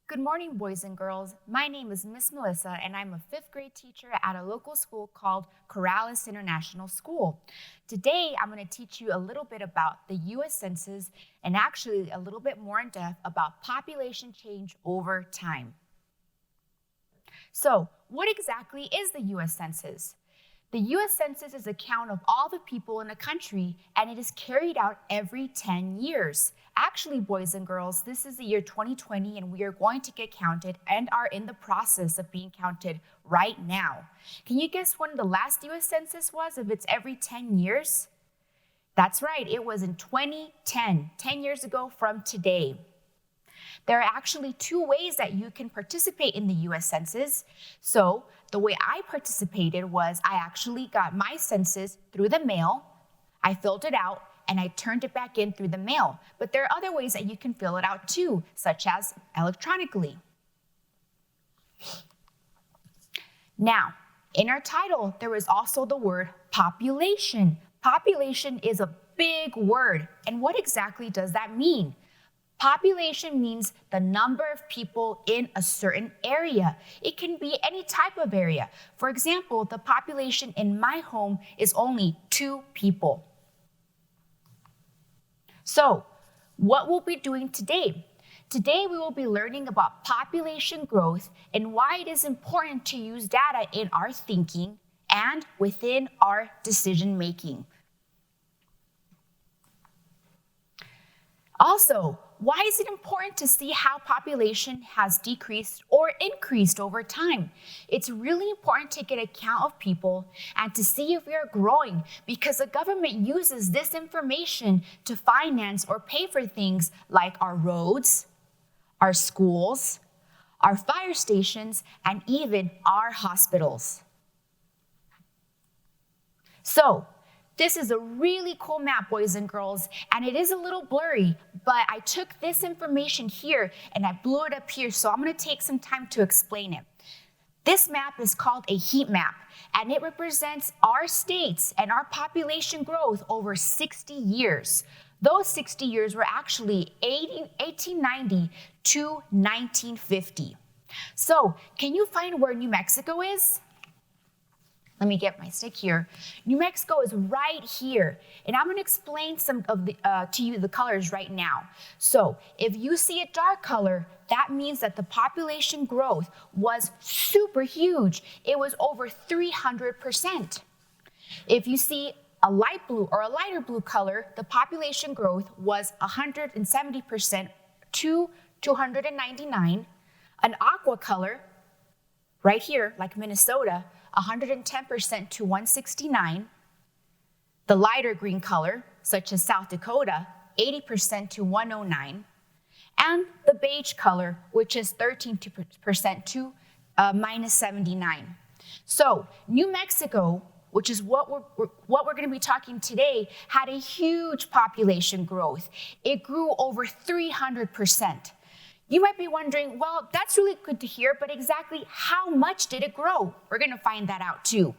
Good morning, boys and girls. My name is Miss Melissa, and I'm a fifth grade teacher at a local school called Corrales International School. Today, I'm going to teach you a little bit about the U.S. Census and actually a little bit more in depth about population change over time. So, what exactly is the U.S. Census? The U.S. Census is a count of all the people in a country, and it is carried out every 10 years. Actually, boys and girls, this is the year 2020, and we are going to get counted and are in the process of being counted right now. Can you guess when the last U.S. Census was, if it's every 10 years? That's right, it was in 2010, 10 years ago from today. There are actually two ways that you can participate in the U.S. Census. So the way I participated was I actually got my census through the mail, I filled it out, and I turned it back in through the mail. But there are other ways that you can fill it out too, such as electronically. Now, in our title, there is also the word population. Population is a big word, and what exactly does that mean? Population means the number of people in a certain area. It can be any type of area. For example, the population in my home is only 2 people. So, what we'll be doing today? Today, we will be learning about population growth and why it is important to use data in our thinking and within our decision making. Also, why is it important to see how population has decreased or increased over time? It's really important to get a count of people and to see if we are growing because the government uses this information to finance or pay for things like our roads, our schools, our fire stations, and even our hospitals. So, this is a really cool map, boys and girls, and it is a little blurry, but I took this information here and I blew it up here, so I'm going to take some time to explain it. This map is called a heat map, and it represents our states and our population growth over 60 years. Those 60 years were actually 1890 to 1950. So, can you find where New Mexico is? Let me get my stick here. New Mexico is right here, and I'm going to explain some of to you the colors right now. So if you see a dark color, that means that the population growth was super huge. It was over 300%. If you see a light blue or a lighter blue color, the population growth was 170% to 299. An aqua color, right here, like Minnesota, 110% to 169. The lighter green color, such as South Dakota, 80% to 109. And the beige color, which is 13% to minus 79. So New Mexico, which is what we're going to be talking today, had a huge population growth. It grew over 300%. You might be wondering, well, that's really good to hear, but exactly how much did it grow? We're going to find that out too.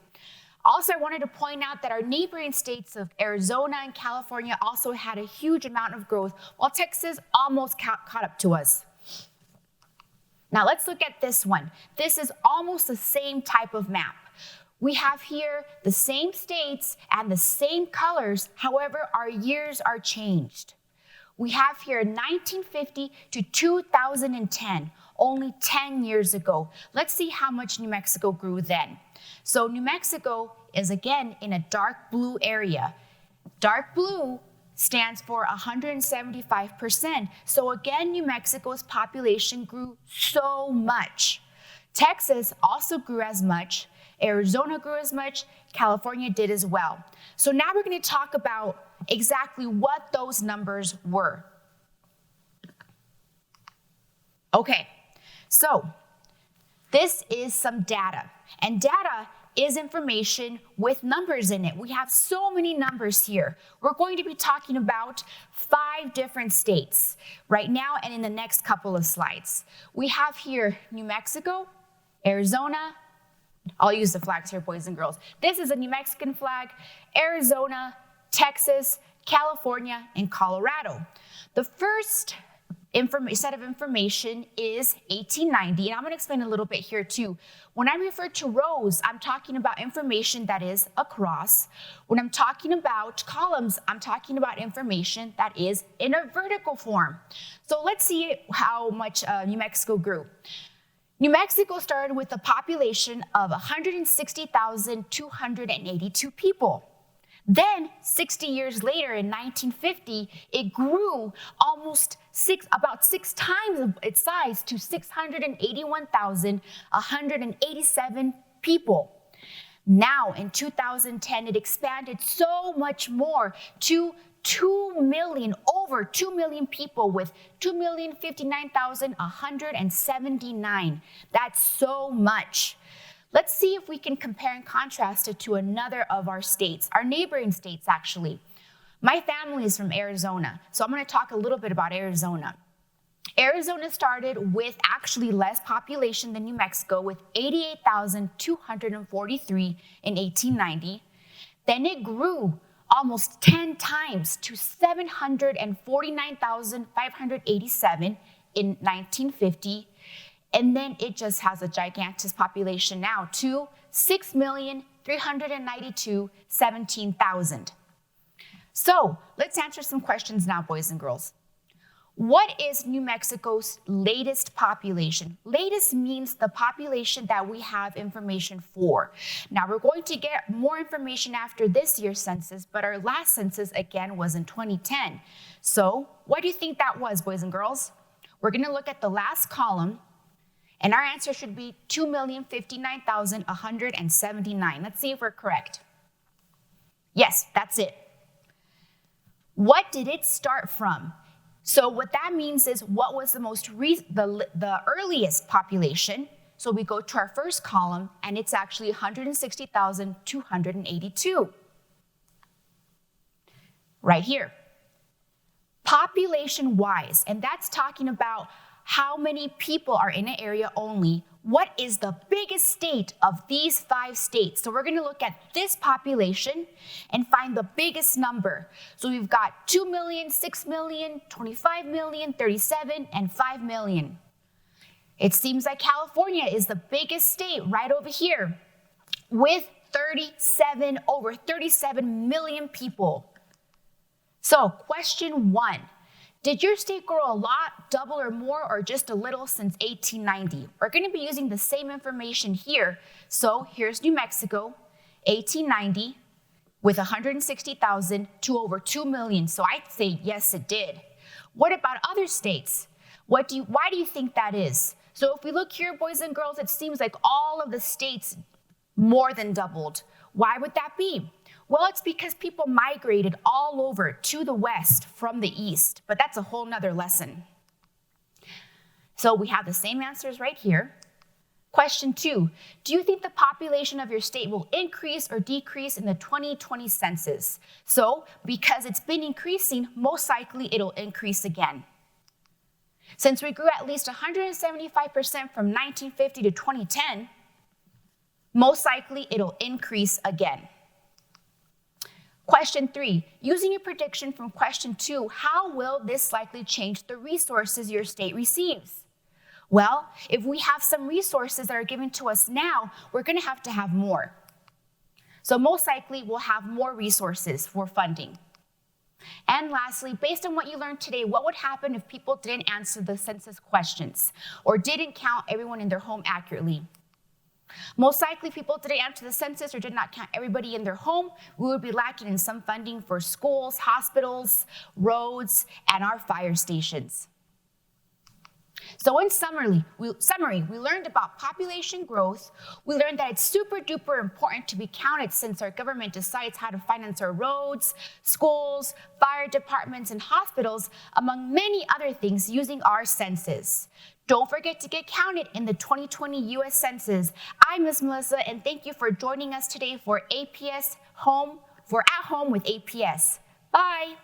Also, I wanted to point out that our neighboring states of Arizona and California also had a huge amount of growth, while Texas almost caught up to us. Now let's look at this one. This is almost the same type of map. We have here the same states and the same colors, however, our years are changed. We have here 1950 to 2010, only 10 years ago. Let's see how much New Mexico grew then. So New Mexico is again in a dark blue area. Dark blue stands for 175%. So again, New Mexico's population grew so much. Texas also grew as much. Arizona grew as much. California did as well. So now we're going to talk about exactly what those numbers were. Okay, so this is some data, and data is information with numbers in it. We have so many numbers here. We're going to be talking about 5 different states right now and in the next couple of slides. We have here New Mexico, Arizona. I'll use the flags here, boys and girls. This is a New Mexican flag, Arizona, Texas, California, and Colorado. The first set of information is 1890, and I'm going to explain a little bit here too. When I refer to rows, I'm talking about information that is across. When I'm talking about columns, I'm talking about information that is in a vertical form. So let's see how much New Mexico grew. New Mexico started with a population of 160,282 people. Then, 60 years later, in 1950, it grew about six times its size to 681,187 people. Now, in 2010, it expanded so much more to 2 million, over 2 million people with 2,059,179. That's so much. Let's see if we can compare and contrast it to another of our states, our neighboring states actually. My family is from Arizona, so I'm going to talk a little bit about Arizona. Arizona started with actually less population than New Mexico with 88,243 in 1890. Then it grew almost 10 times to 749,587 in 1950. And then it just has a gigantic population now to 6,392,17,000. So let's answer some questions now, boys and girls. What is New Mexico's latest population? Latest means the population that we have information for. Now we're going to get more information after this year's census, but our last census again was in 2010. So what do you think that was, boys and girls? We're going to look at the last column. And our answer should be 2,059,179. Let's see if we're correct. Yes, that's it. What did it start from? So what that means is what was the earliest population? So we go to our first column, and it's actually 160,282. Right here. Population-wise, and that's talking about how many people are in an area only. What is the biggest state of these 5 states? So we're going to look at this population and find the biggest number. So we've got 2 million, 6 million, 25 million, 37, and 5 million. It seems like California is the biggest state right over here with over 37 million people. So question 1. Did your state grow a lot, double or more, or just a little since 1890? We're going to be using the same information here. So here's New Mexico, 1890, with 160,000 to over 2 million. So I'd say yes, it did. What about other states? Why do you think that is? So if we look here, boys and girls, it seems like all of the states more than doubled. Why would that be? Well, it's because people migrated all over to the west from the east, but that's a whole nother lesson. So we have the same answers right here. Question 2, do you think the population of your state will increase or decrease in the 2020 census? So because it's been increasing, most likely it'll increase again. Since we grew at least 175% from 1950 to 2010, most likely it'll increase again. Question 3, using your prediction from question 2, how will this likely change the resources your state receives? Well, if we have some resources that are given to us now, we're going to have more. So most likely we'll have more resources for funding. And lastly, based on what you learned today, what would happen if people didn't answer the census questions or didn't count everyone in their home accurately? Most likely, people didn't answer the census or did not count everybody in their home. We would be lacking in some funding for schools, hospitals, roads, and our fire stations. So in summary, we learned about population growth. We learned that it's super duper important to be counted since our government decides how to finance our roads, schools, fire departments, and hospitals, among many other things using our census. Don't forget to get counted in the 2020 U.S. Census. I'm Ms. Melissa, and thank you for joining us today for APS Home, for At Home with APS. Bye.